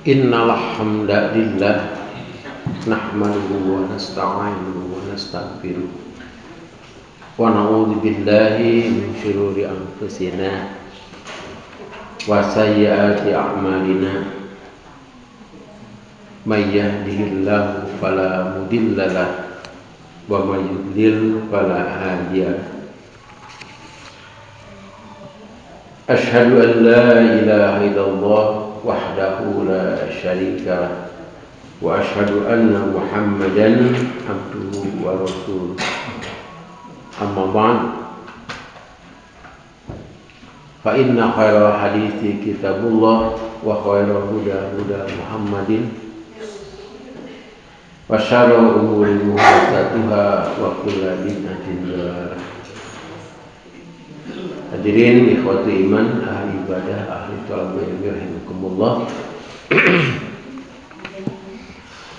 Innal hamdalillah nahmaduhu wa nasta'inuhu wa nastaghfiruh wa na'udzu billahi min shururi anfusina wa sayyiati a'malina may yahdihillahu fala mudilla lahu wa may yudlil fala hadiya lahu. Asyhadu an la ilaha illallah wahdahu la syarika lah wa asyhadu anna Muhammadan abduhu wa rasuluh. Amma ba'd, fa inna khairal hadithi kitabullah wa khairal huda huda Muhammadin wa syarrul umuri muhdatsatuha wa kullu bid'atin dhalalah. Hadirin ikhwati iman, ahli ibadah, ahli thalab ilmi rahimakumullah.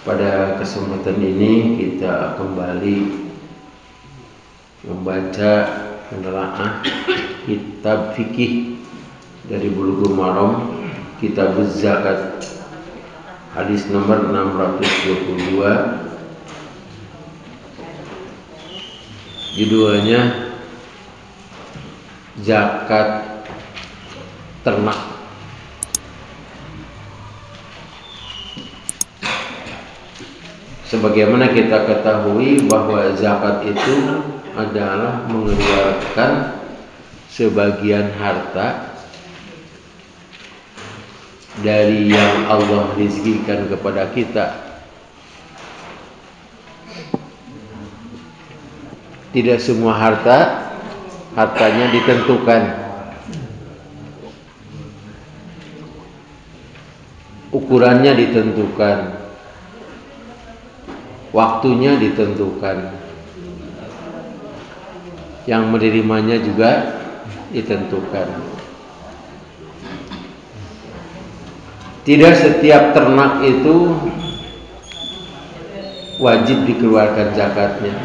Pada kesempatan ini kita kembali membaca menelaah kitab fikih dari Bulughul Maram, kitab zakat, hadis nomor 622. Judulnya zakat ternak. Sebagaimana kita ketahui bahwa zakat itu adalah mengeluarkan sebagian harta dari yang Allah rizkikan kepada kita. Tidak semua hartanya ditentukan, ukurannya ditentukan, waktunya ditentukan, yang menerimanya juga ditentukan. Tidak setiap ternak itu wajib dikeluarkan zakatnya.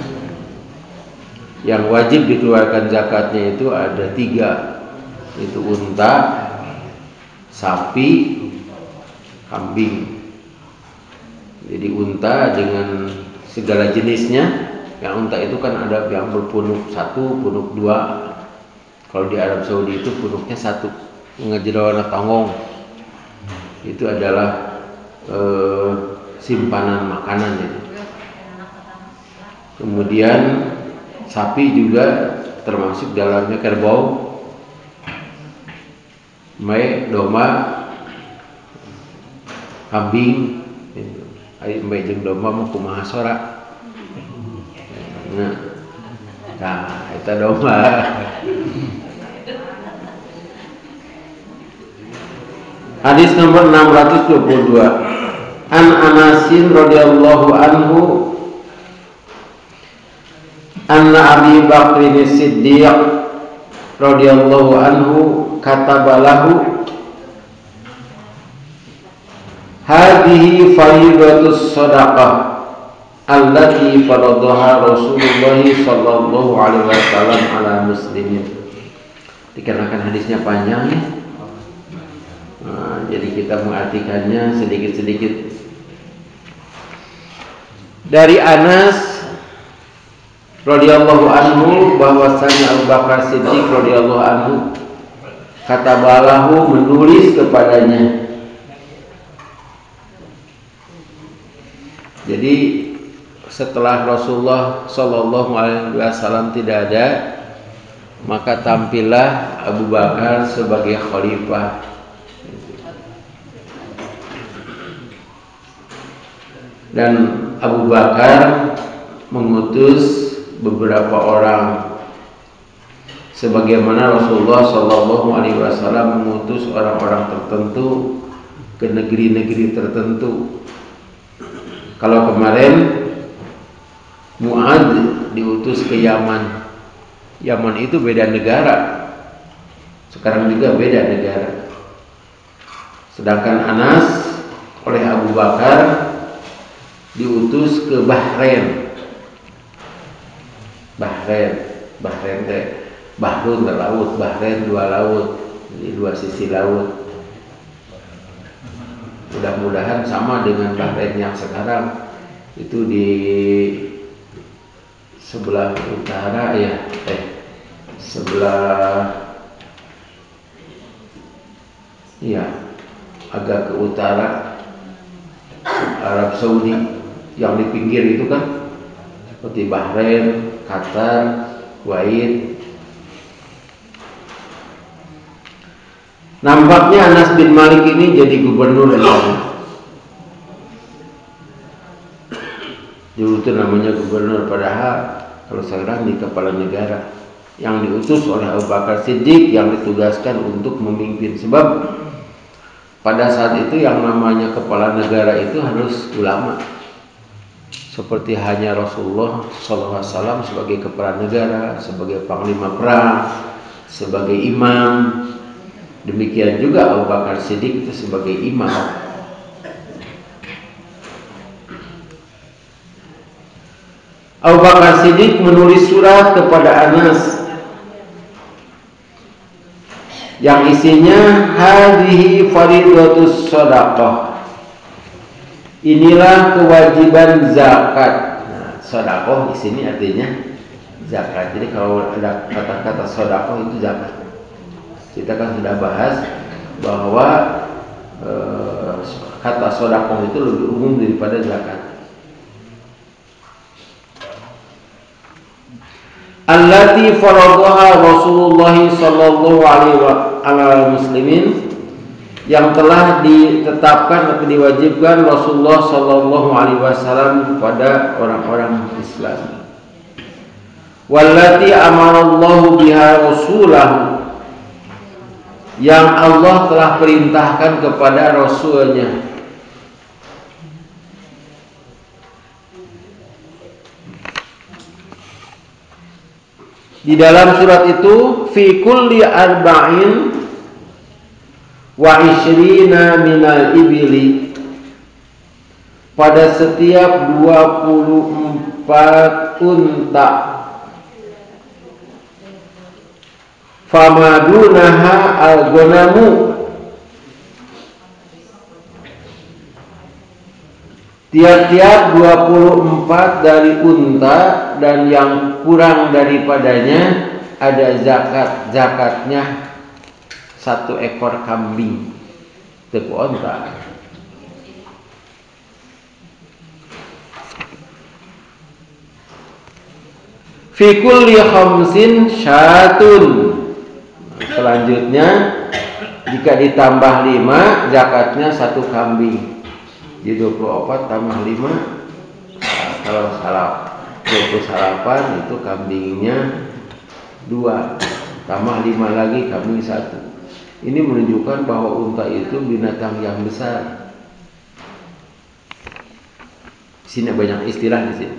Yang wajib dikeluarkan zakatnya itu ada 3, itu unta, sapi, kambing. Jadi unta dengan segala jenisnya. Yang unta itu kan ada yang berpunuk 1, punuk 2. Kalau di Arab Saudi itu punuknya 1, ngejeroana tangong. Itu adalah simpanan makanan itu. Kemudian sapi juga termasuk dalamnya kerbau, mae, domba, kambing. Ai mae jeung domba mah kumaha sora. Nah, eta domba. Hadis nomor 622. An Anasin radhiyallahu anhu anna Abi Bakrin Siddiq radhiyallahu anhu katabalahu hadhihi faridatus shadaqah allati faradaha Rasulullah sallallahu alaihi wasallam ala muslimin. Dikarenakan hadisnya panjang ya, jadi kita mengartikannya sedikit-sedikit. Dari Anas radhiyallahu anhu bahwasanya Abu Bakar Siddiq radhiyallahu anhu katabalahu menulis kepadanya. Jadi setelah Rasulullah sallallahu alaihi wasallam tidak ada, maka tampillah Abu Bakar sebagai khalifah. Dan Abu Bakar mengutus beberapa orang, sebagaimana Rasulullah sallallahu alaihi wasallam mengutus orang-orang tertentu ke negeri-negeri tertentu. Kalau kemarin Mu'ad diutus ke Yaman. Yaman itu beda negara. Sekarang juga beda negara. Sedangkan Anas oleh Abu Bakar diutus ke Bahrain. Bahrain teh Bahrun laut, Bahrain 2 laut, jadi 2 sisi laut. Mudah-mudahan sama dengan Bahrain yang sekarang itu di sebelah utara ya, sebelah ya agak ke utara Arab Saudi yang di pinggir itu kan, seperti Bahrain, Qatar, Kuwait. Nampaknya Anas bin Malik ini jadi gubernur di sana. Dulu itu namanya gubernur, padahal kalau sekarang di kepala negara yang diutus oleh Abu Bakar Siddiq, yang ditugaskan untuk memimpin. Sebab pada saat itu yang namanya kepala negara itu harus ulama. Seperti hanya Rasulullah SAW sebagai kepala negara, sebagai panglima perang, sebagai imam. Demikian juga Abu Bakar Siddiq itu sebagai imam. Abu Bakar Siddiq menulis surat kepada Anas yang isinya hadhihi faridatus shadaqah. Inilah kewajiban zakat. Nah, shadaqah di sini artinya zakat. Jadi kalau ada kata-kata shadaqah itu zakat. Kita kan sudah bahas bahwa kata shadaqah itu lebih umum daripada zakat. Allati faradaha Rasulullah sallallahu alaihi wa muslimin, yang telah ditetapkan atau diwajibkan Rasulullah sallallahu alaihi wasallam kepada orang-orang Islam. Wallati amarallahu biha rasulahu, yang Allah telah perintahkan kepada Rasulnya. Di dalam surat itu fi kulli arba'in wa ishrina minal ibili, pada setiap 24 unta, famadunaha al-gonamu, tiap-tiap 24 dari unta dan yang kurang daripadanya ada zakat. Zakatnya 1 ekor kambing, teku onta. Fi kulli khamsin syatun. Selanjutnya jika ditambah 5, zakatnya 1 kambing. Jadi 24 tambah 5, kalau 28 itu kambingnya 2, tambah 5 lagi kambing 1. Ini menunjukkan bahwa unta itu binatang yang besar. Di sini banyak istilah di sini.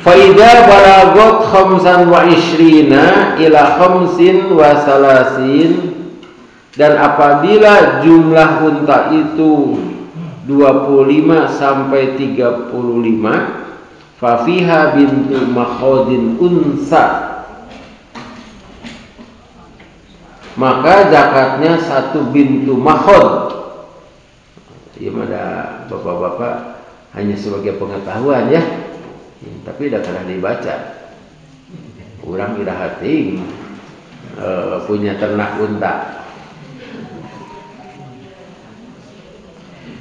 Fa idza balagot khamsan wa ishrina ila khamsin wa salasin, dan apabila jumlah unta itu 25 sampai 35, fa fiha bintu makhadin unsa, maka zakatnya 1 bintu makhod. Ya, ada bapak-bapak hanya sebagai pengetahuan ya, tapi udah pernah dibaca. Orang ira hating punya ternak unta.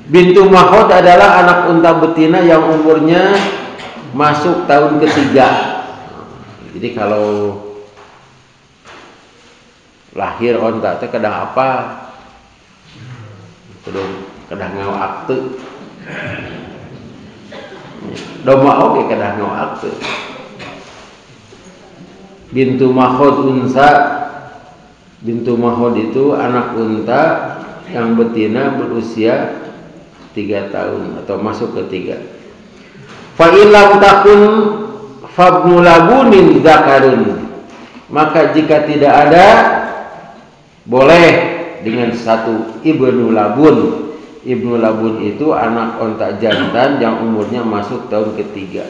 Bintu makhod adalah anak unta betina yang umurnya masuk tahun ketiga. Jadi kalau lahir onta teh kedah apa? Kedah ngau akte. Domba oke kedah ngau akte. Bintu makhod unsa. Bintu makhod itu anak unta yang betina berusia 3 tahun atau masuk ke 3. Fa illam takun fabnu labunin zakarun, maka jika tidak ada, boleh dengan 1 ibnu labun. Ibnu labun itu anak onta jantan yang umurnya masuk tahun ketiga.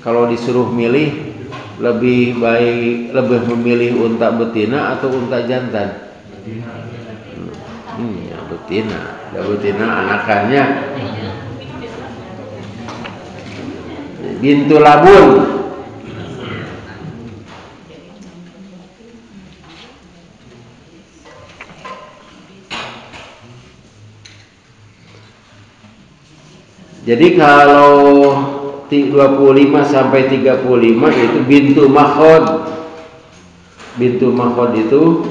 Kalau disuruh milih, lebih memilih unta betina atau unta jantan? Ya betina. Ya betina anakannya. Bintu labun. Jadi kalau 25 sampai 35 itu bintu makhod. Bintu makhod itu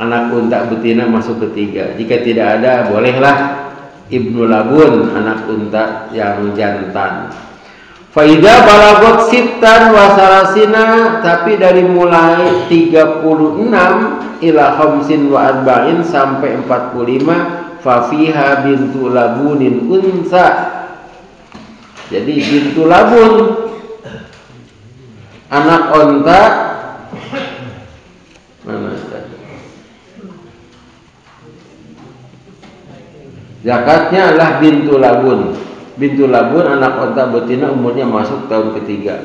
anak unta betina masuk ketiga. Jika tidak ada, bolehlah ibnu labun, anak unta yang jantan. Faida balagot sitan wasarasina, tapi dari mulai 36 ila khamsin wa arba'in sampai 45 fafiha bintu labunin unsa. Jadi bintu labun anak onta mana tadi? Zakatnya adalah bintu labun. Bintu labun anak onta betina umurnya masuk tahun ketiga.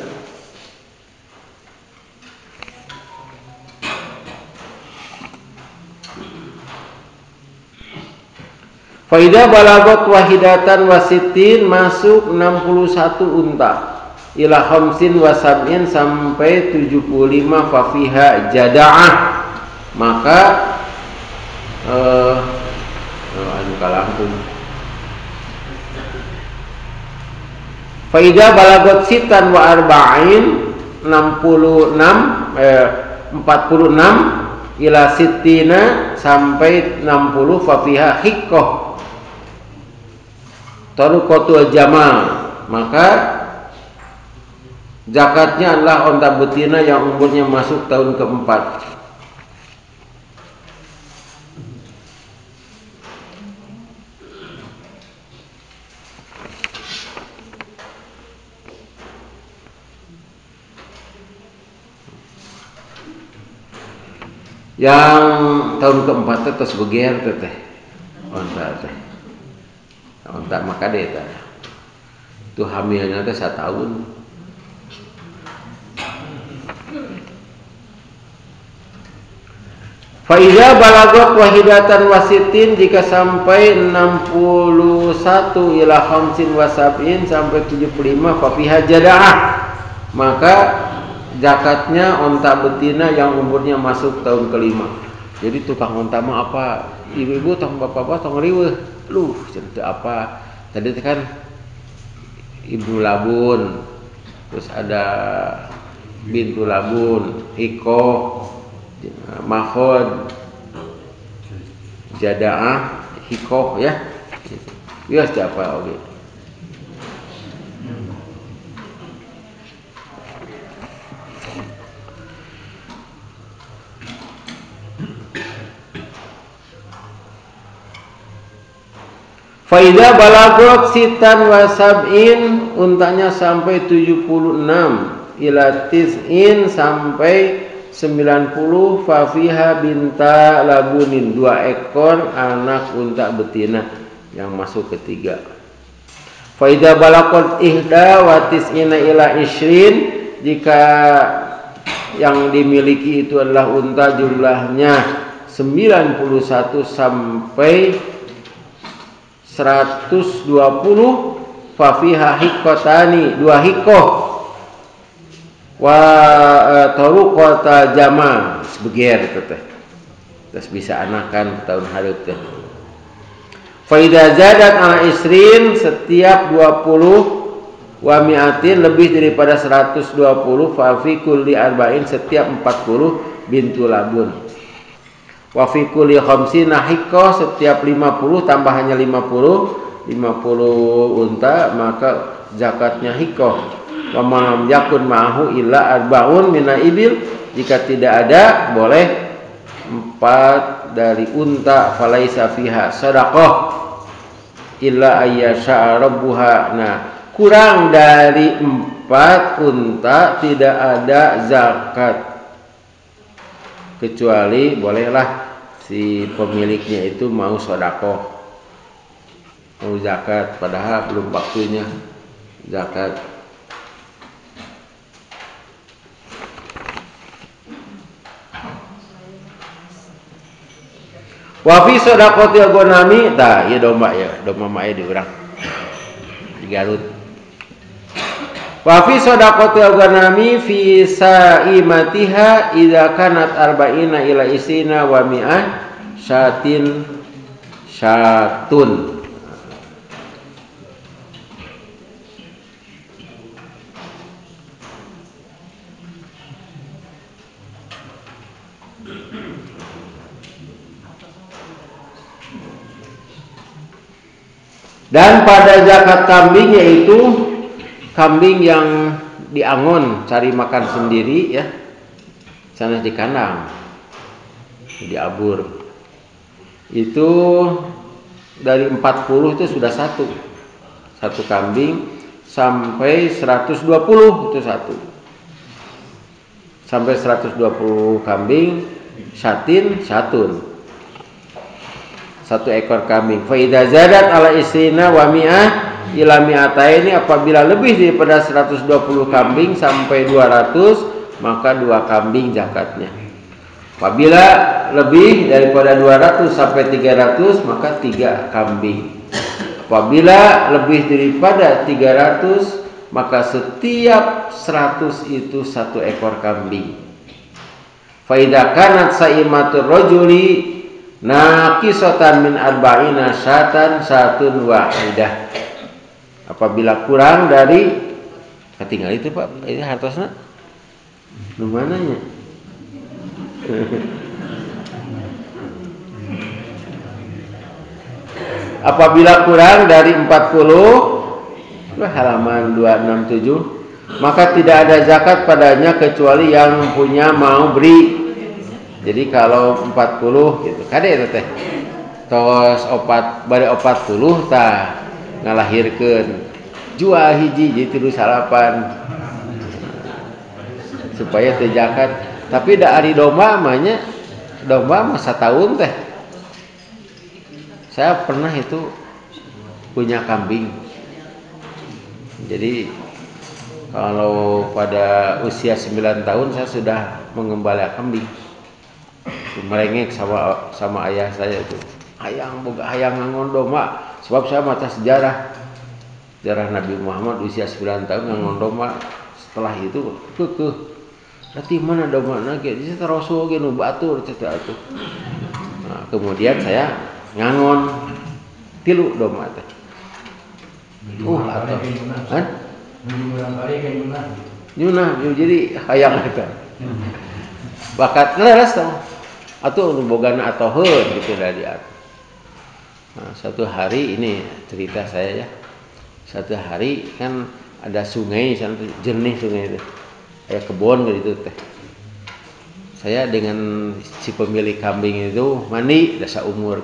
Faidah balagot wahidatan wasitin masuk 61 unta ila khamsin wasab'in sampai 75 fafiha jada'ah, maka anu kalangkung. Faidah balagot sitan wa arba'in 46 ila sitina sampai 60 fafiha hikkoh taruqatul jamal, maka zakatnya adalah onta betina yang umurnya masuk tahun keempat. Yang tahun keempat terus beger teh onta teh. Onta makade teh. Itu hamilnya teh 1 tahun. Faiza balagot wahidatan wasitin, jika sampai 61 ila khamsin wasab'in sampai 75 fafiha jada'ah, maka zakatnya onta betina yang umurnya masuk tahun kelima. Jadi tukang onta mah apa? Ibu-ibu tong bapak-bapak tong riweuh. Luh, cerita apa? Tadi kan ibu labun, terus ada bintu labun, iko, mahod, jadaah, hikoh ya. Ya siapa oke. Faidah balagot sitan wasab'in, untanya sampai 76 ila tis'in sampai 90 fafiha binta labunin, 2 ekor anak unta betina yang masuk ketiga. Faidah balagot ihda wa tis'ina ila isrin, jika yang dimiliki itu adalah unta jumlahnya 91 sampai 120 fafiha hikkotani, 2 hikkoh wa taruqata jama sebeger teh. Terus bisa anakan tahun hareup teh. Faidah zadat ala isrin, setiap 20 wa mi'atin lebih daripada 120 fafi kulli arba'in, setiap 40 bintu labun. Wa fi kulli khamsina hikkoh, setiap 50 tambah hanya 50 unta, maka zakatnya hikkoh. Wa man yakun ma'ahu illa arba'un mina ibil, jika tidak ada boleh 4 dari unta, falaisa fiha shadaqah illa ayyasha rabbuha. Nah, kurang dari 4 unta tidak ada zakat, kecuali bolehlah si pemiliknya itu mau sedekah, mau zakat, padahal belum waktunya zakat. Wa fi shadaqatil ghanami tah ieu domba ya, domba mah aya di urang. Di Garut. Wa fi shadaqatil ghanami fi saimatiha idza kanat arba'ina ila isina wa mi'ah syatun. Dan pada zakat kambing, yaitu kambing yang diangon cari makan sendiri ya, sana di kandang, diabur, itu dari 40 itu sudah satu kambing sampai 120 itu satu, sampai 120 kambing syatun satu ekor kambing. Fa idza zadat ala isrina wa mi'ah ila mi'ataini, apabila lebih daripada 120 kambing sampai 200 maka 2 kambing zakatnya. Apabila lebih daripada 200 sampai 300 maka 3 kambing. Apabila lebih daripada 300 maka setiap 100 itu 1 ekor kambing. Fa idza kanat saimatur rajuli naqisatan min arba'ina syatun wahidah, apabila kurang dari ketinggal itu Pak, ini hartosna nu mananya? Apabila kurang dari 40, halaman 267, maka tidak ada zakat padanya kecuali yang punya mau beri. Jadi kalau 40 gitu, kade itu teh tos opat bari 40 tah ngalahirkeun jual hiji jadi 3 salapan supaya teu zakat. Tapi da ari domba mahnya, domba mah satahun teh. Saya pernah itu punya kambing. Jadi kalau pada usia 9 tahun saya sudah mengembala kambing. Merengek sama ayah saya itu, hayang boga hayang ngangon domba, sebab saya mata sejarah Nabi Muhammad usia 9 tahun ngangon domba. Setelah itu kekeh berarti mana domba nage di situ rasul ge nu batur cetak atuh. Nah, kemudian saya ngangon 3 domba teh. Atuh kan nyunah jadi hayang eta bakat leres tah atau bogana atau heun gitu dari aku. Nah, satu hari ini cerita saya ya. Satu hari kan ada sungai, jernih sungai itu. Kayak kebun gitu teh. Saya dengan si pemilik kambing itu mandi dasa umur.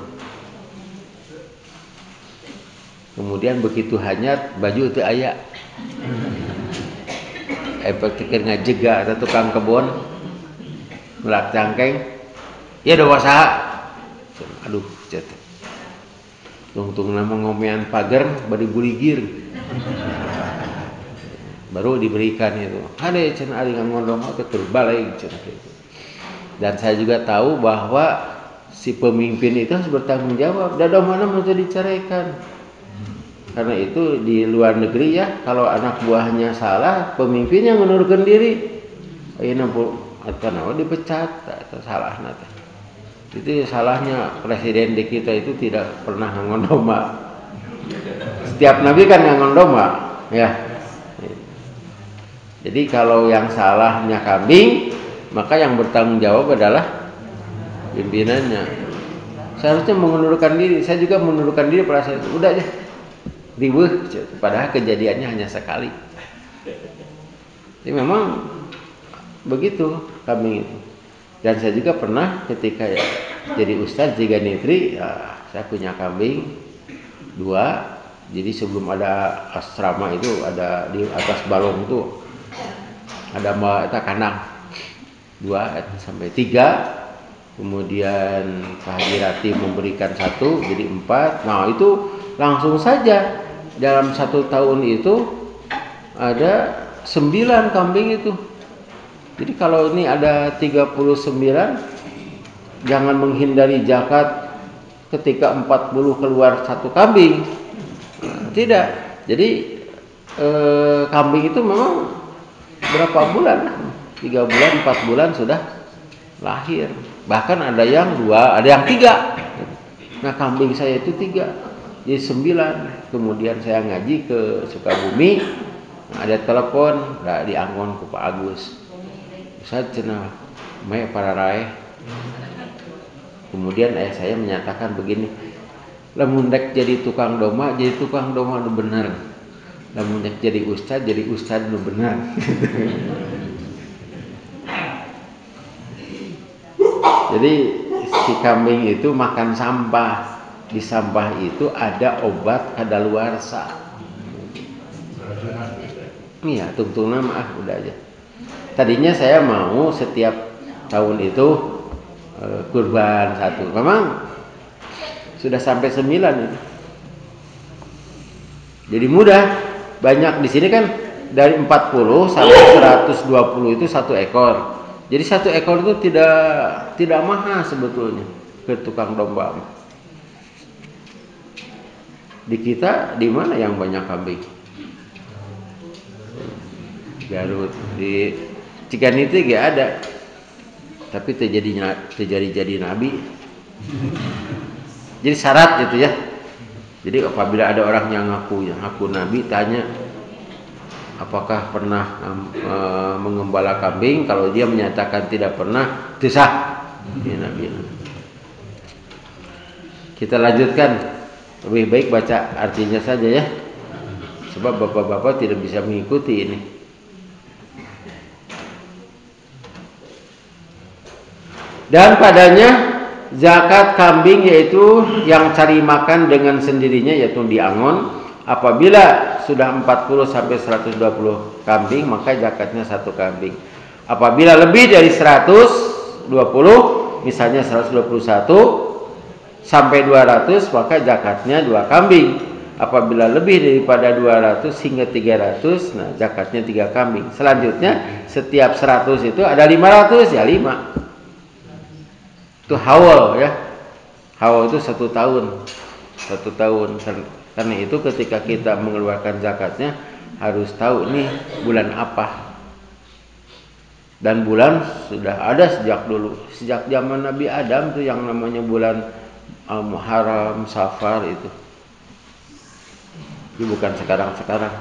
Kemudian begitu hanyat baju teu aya. Efek teu ngajega atau tukang kebun melak cangkeng. Ya doa saha. Aduh, cet. Tungtung nama ngomean pagar bari buligir. Baru diberikan itu. Hade cenah ari ngondong teh terbalik cenah gitu. Dan saya juga tahu bahwa si pemimpin itu harus bertanggung jawab. Da mana mesti diceraikan. Karena itu di luar negeri ya, kalau anak buahnya salah, pemimpinnya mengundurkan diri. Ayeuna atau dipecat atau salah teh. Itu salahnya presiden di kita itu tidak pernah ngangon domba. Setiap nabi kan ngangon domba, ya. Jadi kalau yang salahnya kambing, maka yang bertanggung jawab adalah pimpinannya. Seharusnya mengundurkan diri. Saya juga mengundurkan diri pada saat itu. Udah aja, riweuh. Padahal kejadiannya hanya sekali. Jadi memang begitu kambing itu. Dan saya juga pernah ketika ya, jadi ustadz Ziga Nitri, ya, saya punya kambing 2. Jadi sebelum ada asrama itu ada di atas balong itu ada kandang 2 sampai 3. Kemudian Pak Haji Rati memberikan 1 jadi 4. Nah itu langsung saja dalam 1 tahun itu ada 9 kambing itu. Jadi kalau ini ada 39, jangan menghindari zakat ketika 40 keluar satu kambing. Tidak. Jadi kambing itu memang berapa bulan? 3 bulan, 4 bulan sudah lahir. Bahkan ada yang 2, ada yang 3. Nah kambing saya itu 3, jadi 9. Kemudian saya ngaji ke Sukabumi, ada telepon, dianggon ku Pak Agus. Ustaz cenah mae para raeh. Kemudian ayah saya menyatakan begini, lamun dek jadi tukang doma nu bener. Lamun dek jadi ustad nu bener. Jadi si kambing itu makan sampah. Di sampah itu ada obat kadaluarsa. Iya, tungtungna mah udah aja. Tadinya saya mau setiap tahun itu kurban 1. Memang sudah sampai 9 itu. Jadi mudah. Banyak di sini kan dari 40 sampai 120 itu 1 ekor. Jadi 1 ekor itu tidak mahal sebetulnya ke tukang domba. Di kita di mana yang banyak kambing? Garut, di Cikaniti gak ada. Tapi terjadi nabi. Jadi syarat gitu ya. Jadi apabila ada orang yang ngaku nabi, tanya apakah pernah mengembala kambing. Kalau dia menyatakan tidak pernah, itu sah. Dia nabi. Kita lanjutkan. Lebih baik baca artinya saja ya. Sebab bapak-bapak tidak bisa mengikuti ini. Dan padanya zakat kambing yaitu yang cari makan dengan sendirinya, yaitu diangon. Apabila sudah 40 sampai 120 kambing, maka zakatnya 1 kambing. Apabila lebih dari 120, misalnya 121 sampai 200, maka zakatnya 2 kambing. Apabila lebih daripada 200 hingga 300, nah zakatnya 3 kambing. Selanjutnya setiap 100 itu ada 500, ya 5. Itu haul ya. Haul itu 1 tahun. 1 tahun. Karena itu ketika kita mengeluarkan zakatnya harus tahu nih bulan apa. Dan bulan sudah ada sejak dulu. Sejak zaman Nabi Adam tuh yang namanya bulan Muharram, Safar itu. Ini bukan sekarang-sekarang.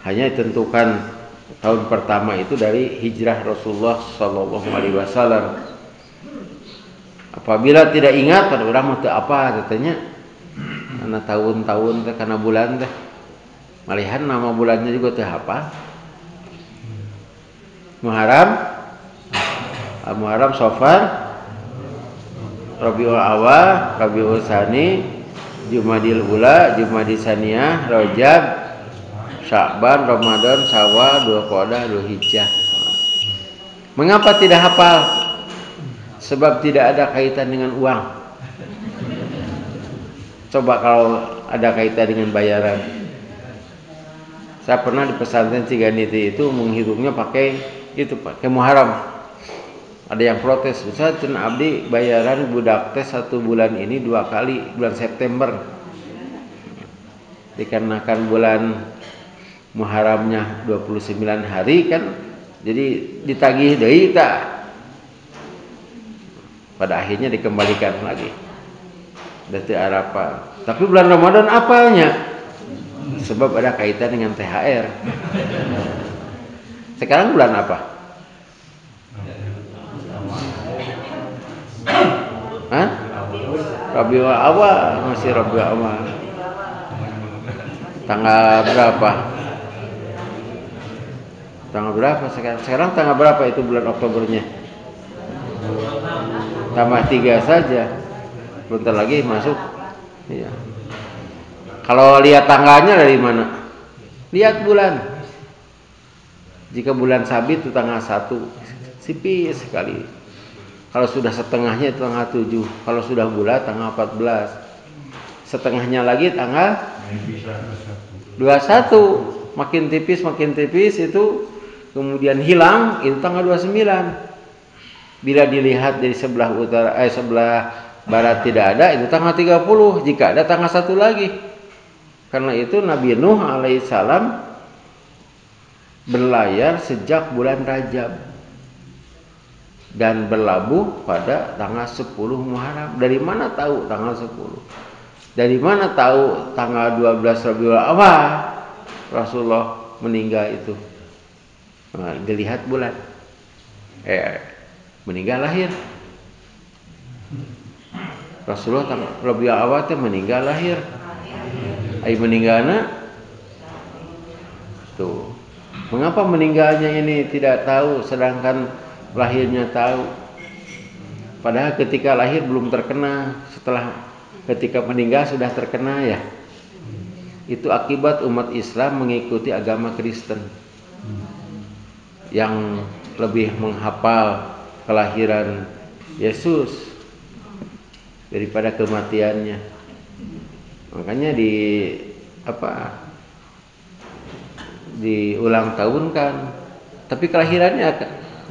Hanya ditentukan tahun pertama itu dari hijrah Rasulullah SAW. Apabila tidak ingat, pada orang itu apa katanya? Karena tahun-tahun teh, karena bulan teh. Malihan nama bulannya juga teh apa? Muharram, Safar, Rabiul Awal, Rabiul Tsani, Jumadil Ula, Jumadil Tsaniyah, Rajab, Sya'ban, Ramadan, Syawal, Dzulqa'dah, Dzulhijjah. Mengapa tidak hafal? Sebab tidak ada kaitan dengan uang. Coba kalau ada kaitan dengan bayaran. Saya pernah di pesantren Ciganiti itu menghitungnya pakai Muharram. Ada yang protes, Ustaz cenah abdi bayaran budak teh 1 bulan ini 2 kali, bulan September. Dikarenakan bulan Muharramnya 29 hari kan, jadi ditagih deui tak. Pada akhirnya dikembalikan lagi. Dari Arafah. Tapi bulan Ramadan apanya? Sebab ada kaitan dengan THR. Sekarang bulan apa? Hah? Rabiul Awal, masih Rabiul Awal. Tanggal berapa? Tanggal berapa sekarang? Sekarang tanggal berapa itu bulan Oktobernya? Tambah 3 saja. Bentar lagi masuk. Iya. Kalau lihat tanggalnya dari mana? Lihat bulan. Jika bulan sabit itu tanggal 1, sipis sekali. Kalau sudah setengahnya itu tanggal 7. Kalau sudah bulat tanggal 14. Setengahnya lagi tanggal 21. Makin tipis itu kemudian hilang itu tanggal 29. Bila dilihat dari sebelah barat tidak ada, itu tanggal 30. Jika ada tanggal 1 lagi. Karena itu Nabi Nuh alaihissalam berlayar sejak bulan Rajab dan berlabuh pada tanggal 10 Muharram. Dari mana tahu tanggal 10? Dari mana tahu tanggal 12 Rabiul Awal Rasulullah meninggal itu? Nah, dilihat bulan. Meninggal lahir. Rasulullah Rabiul Awal itu meninggal lahir. Ai meninggalna tuh. Mengapa meninggalnya ini tidak tahu sedangkan lahirnya tahu? Padahal ketika lahir belum terkena, setelah ketika meninggal sudah terkena ya. Itu akibat umat Islam mengikuti agama Kristen yang lebih menghafal kelahiran Yesus daripada kematiannya. Makanya diulang tahunkan, tapi kelahirannya,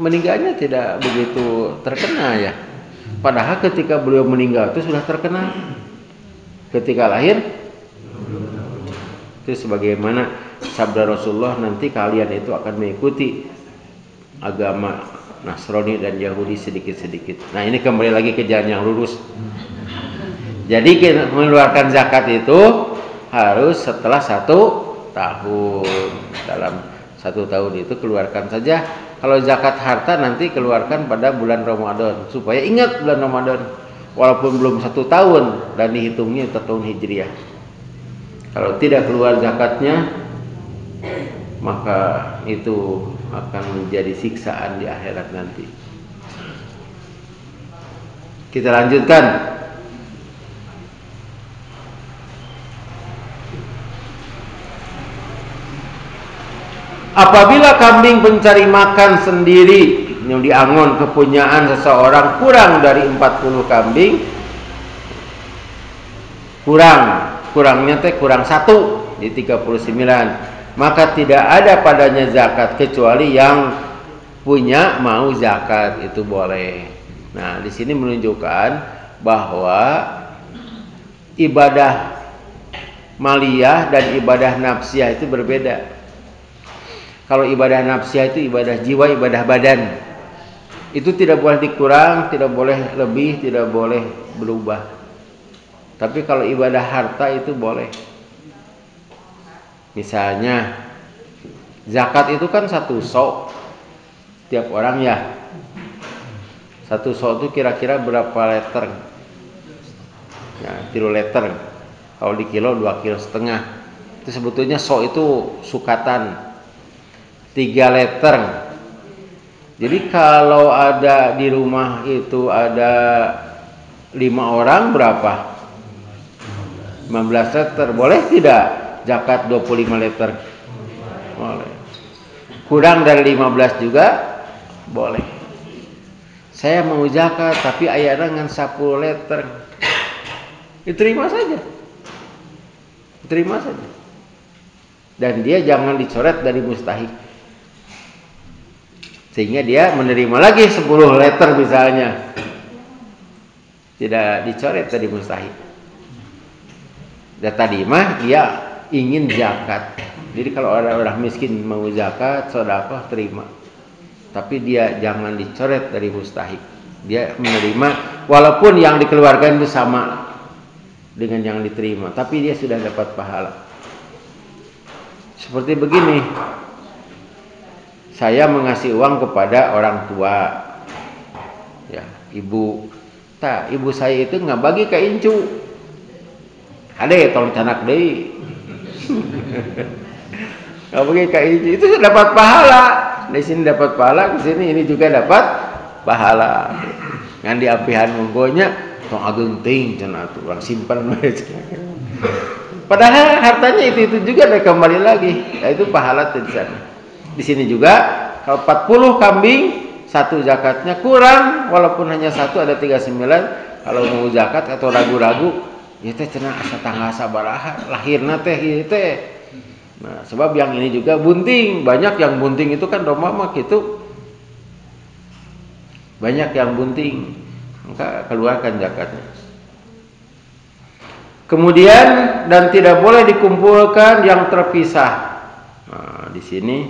meninggalnya tidak begitu terkena ya. Padahal ketika beliau meninggal itu sudah terkena. Ketika lahir itu sebagaimana sabda Rasulullah, nanti kalian itu akan mengikuti agama Nasrani dan Yahudi sedikit-sedikit. Nah, ini kembali lagi ke jalan yang lurus. Jadi mengeluarkan zakat itu harus setelah 1 tahun. Dalam 1 tahun itu keluarkan saja. Kalau zakat harta nanti keluarkan pada bulan Ramadan, supaya ingat bulan Ramadan walaupun belum 1 tahun dan dihitungnya itu tahun Hijriah. Kalau tidak keluar zakatnya, maka itu akan menjadi siksaan di akhirat nanti. Kita lanjutkan. Apabila kambing pencari makan sendiri yang diangon kepunyaan seseorang kurang dari 40 kambing, kurangnya kurang 1 di 39, maka tidak ada padanya zakat kecuali yang punya mau zakat, itu boleh. Nah, di sini menunjukkan bahwa ibadah maliyah dan ibadah nafsiyah itu berbeda. Kalau ibadah nafsiyah itu ibadah jiwa, ibadah badan. Itu tidak boleh dikurang, tidak boleh lebih, tidak boleh berubah. Tapi kalau ibadah harta itu boleh. Misalnya zakat itu kan 1 sok tiap orang ya. 1 sok itu kira-kira berapa liter? Ya, 3 liter. Kalau di kilo 2,5 kilo. Itu sebetulnya sok itu sukatan 3 liter. Jadi kalau ada di rumah itu ada 5 orang berapa? 15 liter. Boleh tidak zakat 25 liter? Boleh. Kurang dari 15 juga boleh. Saya mau zakat tapi ayana dengan 10 liter. Diterima saja. Terima saja. Dan dia jangan dicoret dari mustahik. Sehingga dia menerima lagi 10 liter misalnya. Tidak dicoret dari mustahik. Dan tadi mah dia ingin zakat. Jadi kalau orang miskin mau zakat, sedekah terima. Tapi dia jangan dicoret dari mustahik. Dia menerima walaupun yang dikeluarkan itu sama dengan yang diterima, tapi dia sudah dapat pahala. Seperti begini. Saya mengasih uang kepada orang tua, ya, ibu. Ibu saya itu nggak bagi ke incu. Ade, tolong canak deh. Nggak bagi ke incu, itu sudah dapat pahala. Di sini dapat pahala, di sini ini juga dapat pahala. Ngan diapihan monggonya, tong ageng ting, cenah tuh orang simpan mereka. Padahal hartanya itu juga dan kembali lagi, ya, itu pahala di sana. Di sini juga kalau 40 kambing 1 zakatnya kurang, walaupun hanya 1 ada 39. Kalau mau zakat atau ragu-ragu, ya teh cenah asa tanggal sabaraha lahirna teh ieu teh. Nah, sebab yang ini juga bunting, banyak yang bunting itu kan domba mah gitu. Banyak yang bunting, maka keluarkan zakatnya. Kemudian dan tidak boleh dikumpulkan yang terpisah. Nah, di sini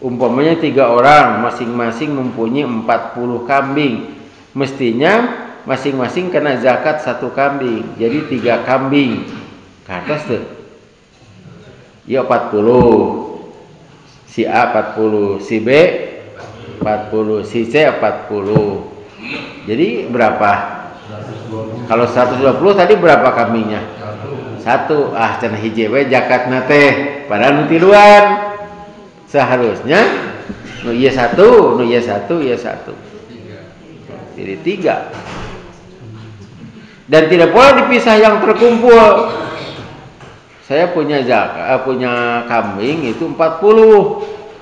umpamanya 3 orang masing-masing mempunyai 40 kambing. Mestinya masing-masing kena zakat 1 kambing. Jadi 3 kambing. Ke atas tuh. Ya 40. Si A 40, si B 40, si C 40. Jadi berapa? Kalau 120 tadi berapa kambingnya? 1. Cenah hiji we zakatna teh padahal nu tiluan. Seharusnya nu ieu 1, nu ieu 1, ieu 1. Jadi 3. Dan tidak boleh dipisah yang terkumpul. Saya punya punya kambing itu 40.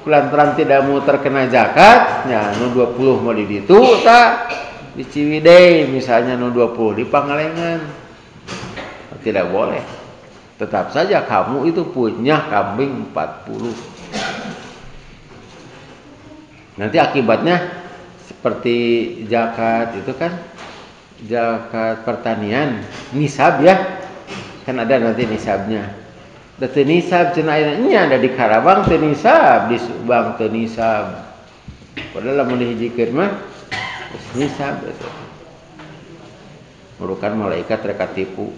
Kulantaran tidak mau terkena zakat, ya nu 20 mau di ditu tak di Ciwidey misalnya nu 20 di Pangalengan. Tidak boleh. Tetap saja kamu itu punya kambing 40. Nanti akibatnya seperti zakat itu kan, zakat pertanian nisab ya. Kan ada nanti nisabnya. Teu nisab cenah nya ada di Karawang teu nisab, di Subang teu nisab. Padahal lamun dihijikeun mah nisab eta. Murukan malaikat rek tipu.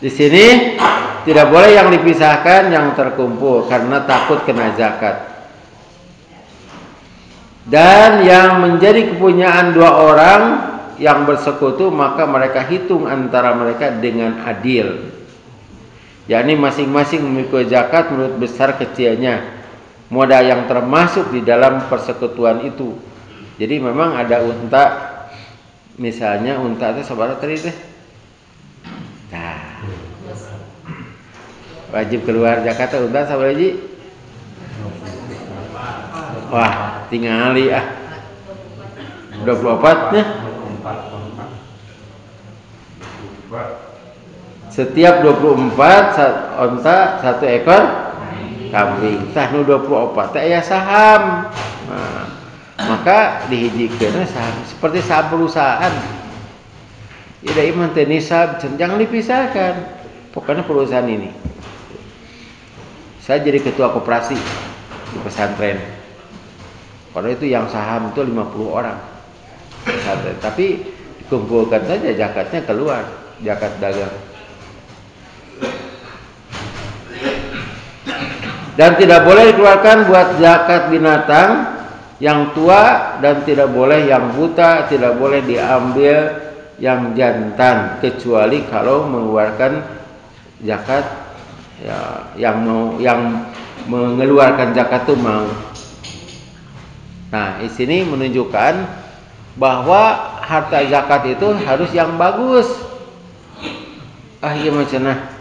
Di sini tidak boleh yang dipisahkan yang terkumpul karena takut kena zakat. Dan yang menjadi kepunyaan 2 orang yang bersekutu maka mereka hitung antara mereka dengan adil. Yakni masing-masing memikul zakat menurut besar kecilnya. Modal yang termasuk di dalam persekutuan itu. Jadi memang ada unta, misalnya unta itu sabaraha tadi teh? Nah, wajib keluar zakat unta sabaraha hiji? Wah, tingali 24 nya. Setiap 24 onta 1 ekor kambing. Tah nu 24 teh aya saham. Nah, maka dihijikeun saham seperti saham perusahaan. Ida iman teh nisab, jangan dipisahkan. Pokoknya perusahaan ini. Saya jadi ketua koperasi di pesantren. Karena itu yang saham itu 50 orang. Pesantren. Tapi dikumpulkan saja zakatnya keluar, zakat dagang. Dan tidak boleh dikeluarkan buat zakat binatang yang tua dan tidak boleh yang buta, tidak boleh diambil yang jantan kecuali kalau mengeluarkan zakat ya, yang mengeluarkan zakat itu mau. Nah, di sini menunjukkan bahwa harta zakat itu harus yang bagus. Iya macenah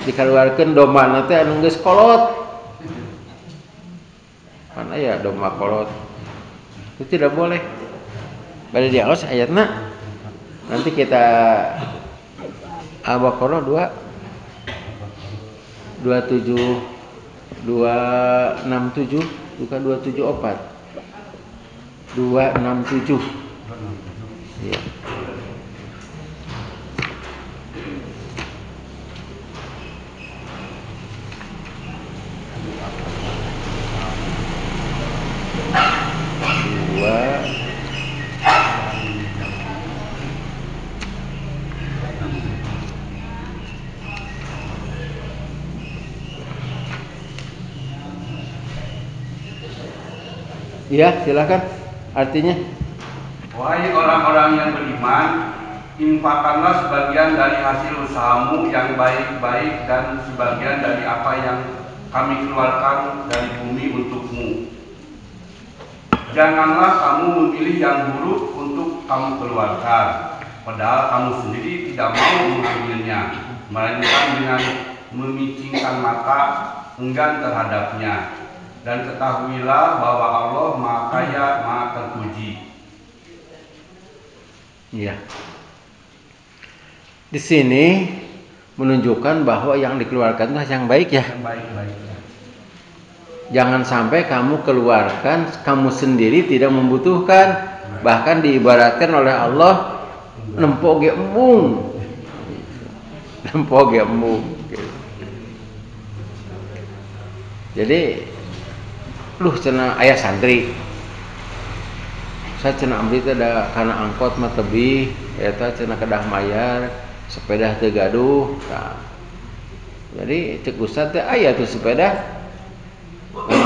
dikeluarkan domba nanti anu geus kolot. Mana ya domba kolot? Itu tidak boleh. Bade diaos ayatna. Nanti kita Al-Baqarah 267 bukan 274. 267. Iya. Iya, silakan. Artinya, wahai orang-orang yang beriman, infakkanlah sebagian dari hasil usahamu yang baik-baik dan sebagian dari apa yang kami keluarkan dari bumi untukmu. Janganlah kamu memilih yang buruk untuk kamu keluarkan, padahal kamu sendiri tidak mau mengambilnya, melainkan dengan memicingkan mata enggan terhadapnya. Dan ketahuilah bahwa Allah Maha Kaya, Maha Terpuji. iya. Di sini menunjukkan bahwa yang dikeluarkan yang baik ya. Yang baik-baik. Jangan sampai kamu keluarkan kamu sendiri tidak membutuhkan, bahkan diibaratkan oleh Allah Nempo ge embung. Nempo ge embung. Jadi cenah aya santri. Saya cenah abdi teh da kana angkot mah tebih, eta cenah kedah mayar, sepeda teu gaduh. Nah. Jadi cek ustad teh aya tuh sepeda.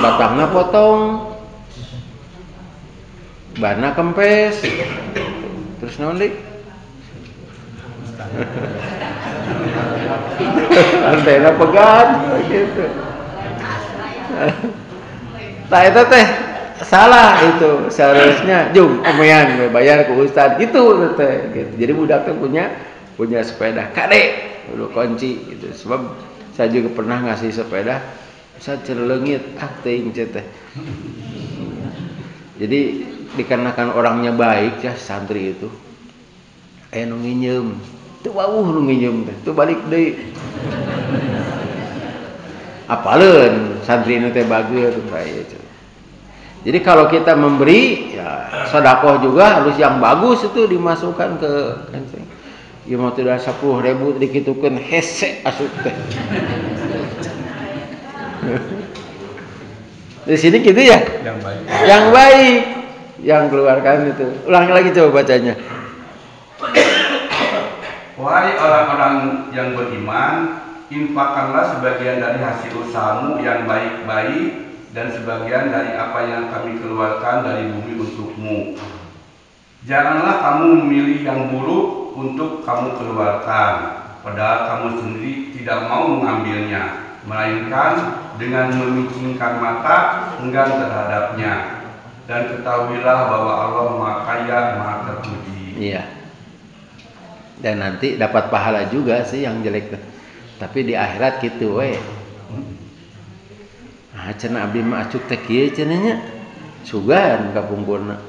Batangna potong. Banna kempes. Terus naon deui? Antena pegat gitu. Nah itu teh salah itu seharusnya jung omean bayar ke ustad gitu teh gitu. Jadi budak teh punya sepeda kade dulu kunci gitu. Sebab saya juga pernah ngasih sepeda saya celengit teuing teh. Jadi dikarenakan orangnya baik ya santri itu nu nginjem teu wawuh nu nginjem teh teu balik deui. Apaleun santri nu teh bageut bae. Jadi kalau kita memberi ya sedekah juga harus yang bagus itu dimasukkan ke kancing. Ieu mah teh 10.000 dikitukeun hese asup teh. Di sini gitu ya? Yang baik. Yang baik yang keluarkan itu. Ulangi lagi coba bacanya. Wahai orang-orang yang beriman, infakkanlah sebagian dari hasil usahamu yang baik-baik dan sebagian dari apa yang kami keluarkan dari bumi untukmu. Janganlah kamu memilih yang buruk untuk kamu keluarkan, padahal kamu sendiri tidak mau mengambilnya, melainkan dengan memicingkan mata enggan terhadapnya. Dan ketahuilah bahwa Allah Maha Kaya, Maha Terpuji. Iya. Dan nanti dapat pahala juga sih yang jelek tuh. Tapi di akhirat gitu we. Ah cenah abdi mah acuk teh kieu cenah nya. Sugan ka punggurna.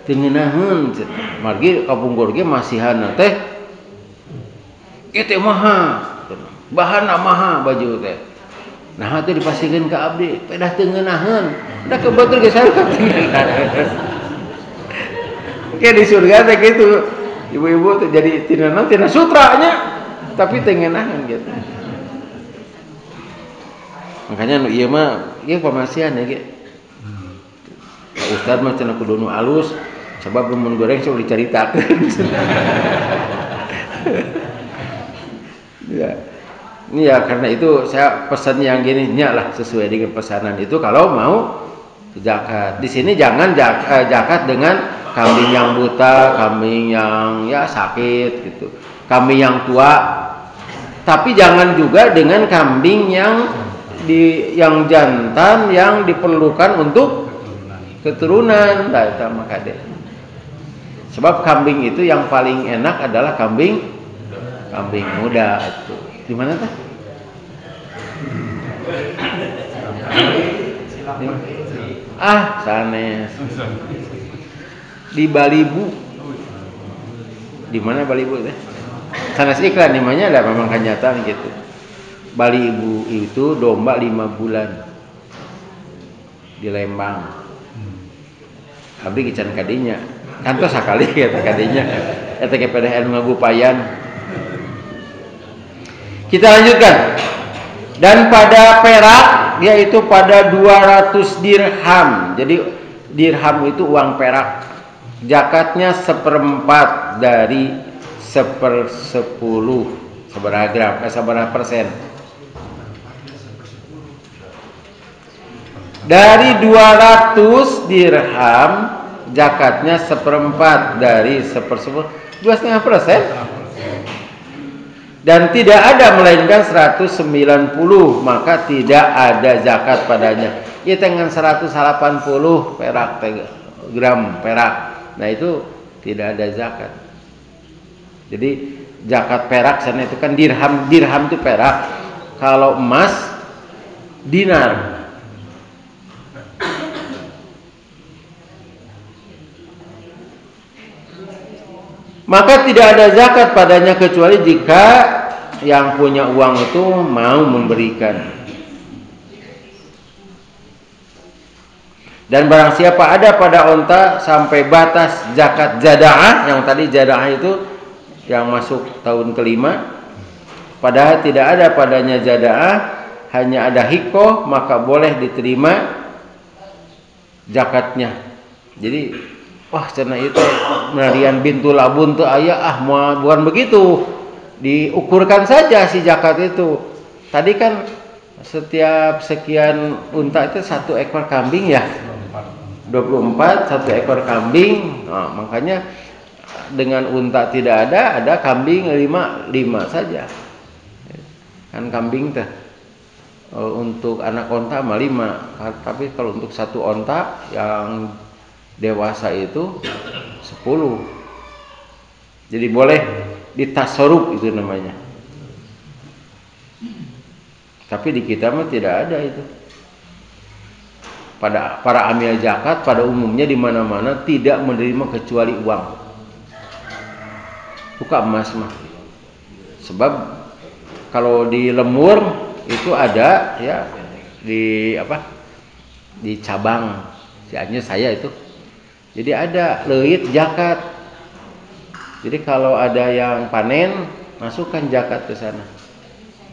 Teu ngeunaheun cenah. Margi ka punggur ge masihanna teh. Ieu teh maha. Bahanna maha baju teh. Nah atuh dipasikeun ka abdi, pedah teu ngeunaheun. Da kebetul ge sarua. Oke di surga teh gitu. Ibu-ibu tuh jadi tina sutranya tapi tengenahan gitu. Makanya nu ieu mah ieu pamasihan ya ge. Ustaz mah cenah kudu nu alus sebab mun goreng sok dicaritakeun. Ya. Ya karena itu saya pesan yang gini nya lah sesuai dengan pesanan itu kalau mau zakat. Di sini jangan zakat dengan kambing yang buta, kambing yang ya sakit gitu, kambing yang tua. Tapi jangan juga dengan kambing yang jantan yang diperlukan untuk keturunan. Nah, itu maka deh. Sebab kambing itu yang paling enak adalah kambing muda itu. Di mana tuh? Sanes. Di Balibu. Di mana Balibu teh? Sanes iklan namanya ada memang kenyataan gitu. Balibu itu domba 5 bulan di Lembang. Abdi gican kadinya. Kantos sakali eta kadinya. Eta ke PDN ngagupayan. Kita lanjutkan. Dan pada perak yaitu pada 200 dirham. Jadi dirham itu uang perak. Zakatnya 1/4 dari 1/10 seberapa persen. Dari 200 dirham zakatnya 1/4 dari 1/10 2,5%. Dan tidak ada melainkan 190 maka tidak ada zakat padanya. Ya dengan 180 perak gram perak. Nah itu tidak ada zakat. Jadi zakat perak sana itu kan dirham itu perak. Kalau emas dinar. Maka tidak ada zakat padanya kecuali jika yang punya uang itu mau memberikan. Dan barang siapa ada pada onta sampai batas zakat jada'ah, yang tadi jada'ah itu yang masuk tahun kelima, padahal tidak ada padanya jada'ah, hanya ada hikoh, maka boleh diterima zakatnya. Jadi wah cenah itu menarian bintu labun tuh ayah bukan begitu. Diukurkan saja si zakat itu. Tadi kan setiap sekian unta itu 1 ekor kambing ya. 24 1 ekor kambing. Nah, makanya dengan unta tidak ada kambing 5 saja. Kan kambing teh untuk anak onta mah 5, tapi kalau untuk 1 onta yang dewasa itu 10. Jadi boleh ditasorub itu namanya. Tapi di kita mah tidak ada itu. Pada para amil zakat pada umumnya di mana-mana tidak menerima kecuali uang. Bukan emas mah. Sebab kalau di lemur itu ada ya di cabang Cianjur saya itu. Jadi ada leuit zakat. Jadi kalau ada yang panen, masukkan zakat ke sana.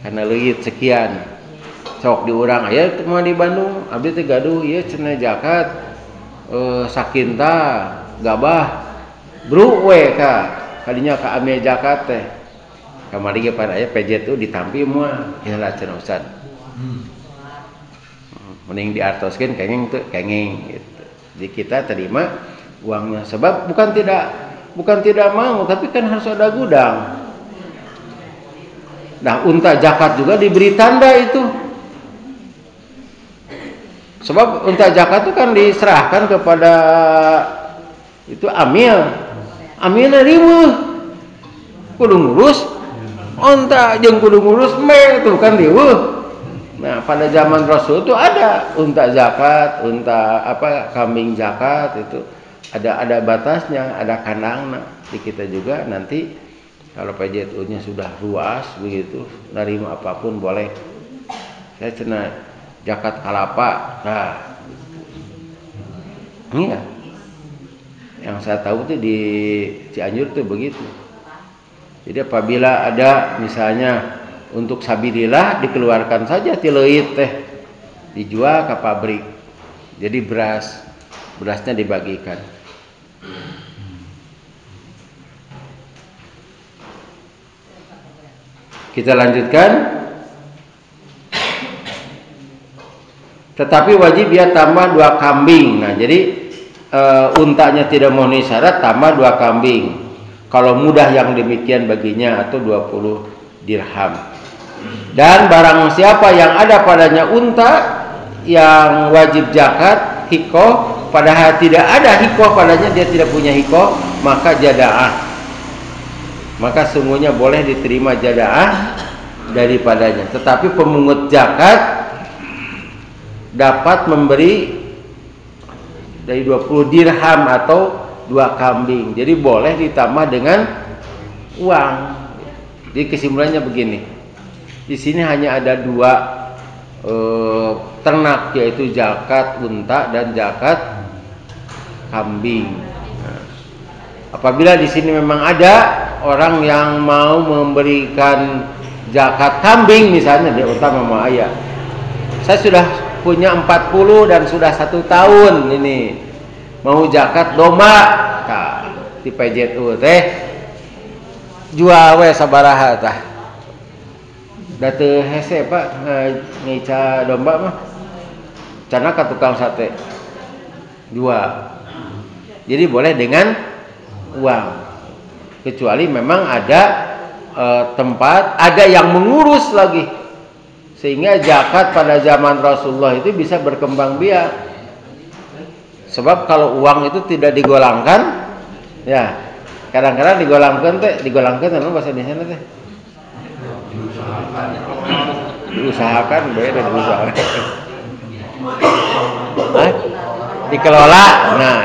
Karena leuit sekian. Sok diurang aya mah di Bandung, abdi teh gaduh ieu cenah zakat sakinta gabah bru we kadinya ka ame zakat teh. Kamari ge pada aya PJ tuh ditampi moal heula cenah Ustaz. Mending diartoskeun kengeng teu kengeng gitu. Jadi kita terima uangnya sebab bukan tidak mau, tapi kan harus ada gudang. Nah, unta zakat juga diberi tanda itu. Sebab unta zakat itu kan diserahkan kepada itu amil. Amilna riweuh. Kudu ngurus unta jeung kudu ngurus me itu kan riweuh. Nah, pada zaman Rasul itu ada unta zakat, kambing zakat itu ada batasnya, ada kandangna. Di kita juga nanti kalau PJTU-nya sudah luas begitu, nerima apapun boleh. Saya cenah zakat kalapa. Nah, ini ya. Yang saya tahu tuh di Cianjur tuh begitu. Jadi apabila ada misalnya untuk sabilillah dikeluarkan saja ti leuit teh dijual ke pabrik. Jadi berasnya dibagikan. Kita lanjutkan. Tetapi wajib dia tambah 2 kambing. Nah, jadi untanya tidak memenuhi syarat, tambah 2 kambing. Kalau mudah yang demikian baginya atau 20 dirham. Dan barang siapa yang ada padanya unta yang wajib zakat hikoh, padahal tidak ada hikoh padanya, dia tidak punya hikoh, maka jada'ah. Maka sungguhnya boleh diterima jada'ah daripadanya. Tetapi pemungut zakat dapat memberi dari 20 dirham atau 2 kambing. Jadi boleh ditambah dengan uang. Jadi kesimpulannya begini. Di sini hanya ada 2 ternak, yaitu zakat unta dan zakat kambing. Nah, apabila di sini memang ada orang yang mau memberikan zakat kambing misalnya, di unta mama ayah. Saya sudah punya 40 dan sudah 1 tahun ini mau zakat domba. Nah, di PJTU teh jual we sabaraha tah. Da teu hese Pak ngica domba mah. Cenah ka tukang sate. Jual. Jadi boleh dengan uang. Kecuali memang ada tempat, ada yang mengurus lagi. Sehingga zakat pada zaman Rasulullah itu bisa berkembang biak. Sebab kalau uang itu tidak digolangkan, ya kadang-kadang digolangkan apa bahasa Indonesia teh? Diusahakan beda diusahakan. Dikelola. Nah,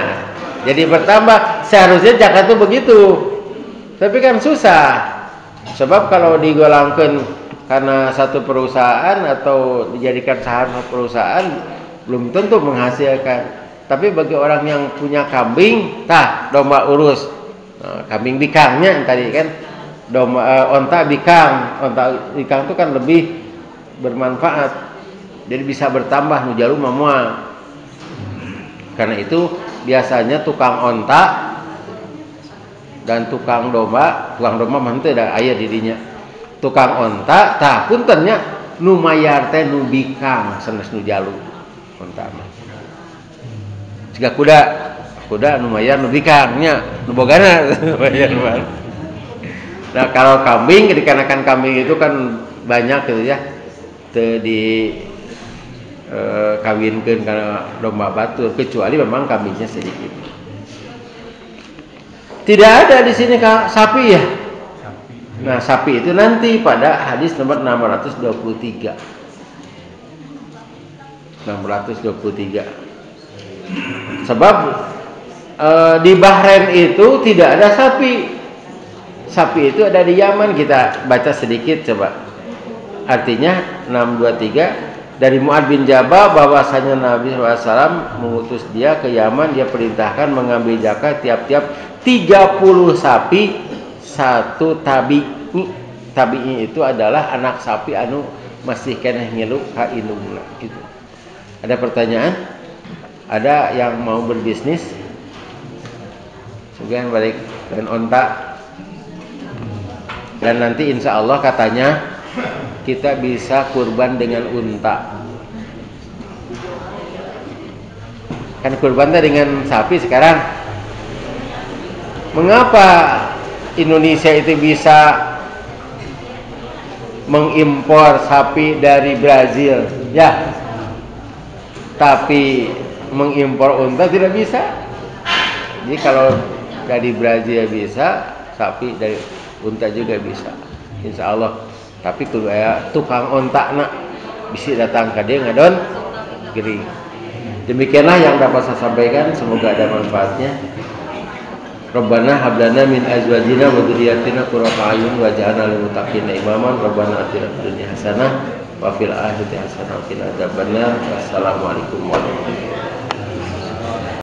jadi bertambah. Seharusnya zakat itu begitu. Tapi kan susah. Sebab kalau digolangkan karena satu perusahaan atau dijadikan saham perusahaan belum tentu menghasilkan. Tapi bagi orang yang punya kambing, tah domba urus. Nah, kambing bikangnya tadi kan, domba onta bikang. Onta bikang itu kan lebih bermanfaat. Jadi bisa bertambah nu jalu mah. Karena itu biasanya tukang onta dan tukang domba mah teu da aya di dinya. Tukang onta tah puntennya nu mayar teh nu bikang sanes nu jalu onta mah. Jika kuda nu mayar nu bikangnya nu bogana mayar mah. Nah kalau kambing dikarenakan kambing itu kan banyak gitu ya teu di kawinkeun kana domba batur kecuali memang kambingnya sedikit. Tidak ada di sini sapi ya. Nah, sapi itu nanti pada hadis nomor 623. 623. Sebab di Bahrain itu tidak ada sapi. Sapi itu ada di Yaman, kita baca sedikit coba. Artinya 623 dari Mu'ad bin Jabal bahwasanya Nabi SAW mengutus dia ke Yaman, dia perintahkan mengambil zakat tiap-tiap 30 sapi satu tabi'i. Tabi'i itu adalah anak sapi anu masih keneh ngilu ka indungna gitu. Ada pertanyaan? Ada yang mau berbisnis? Sebagian balik dengan onta. Dan nanti insya Allah katanya kita bisa kurban dengan unta. Kan kurban dengan sapi sekarang. Mengapa Indonesia itu bisa mengimpor sapi dari Brazil? Ya. Tapi mengimpor unta tidak bisa. Jadi kalau dari Brazil bisa, sapi dari unta juga bisa. Insya Allah. Tapi kudu aya tukang onta nak bisa datang ke dia ngadon gering. Demikianlah yang dapat saya sampaikan, semoga ada manfaatnya. Rabbana hab lana min azwajina wa dzurriyyatina qurrata a'yun waj'alna lil muttaqina imaman. Rabbana atina fid dunya hasanah wa fil akhirati hasanah wa qina adzabannar. Wassalamualaikum warahmatullahi wabarakatuh.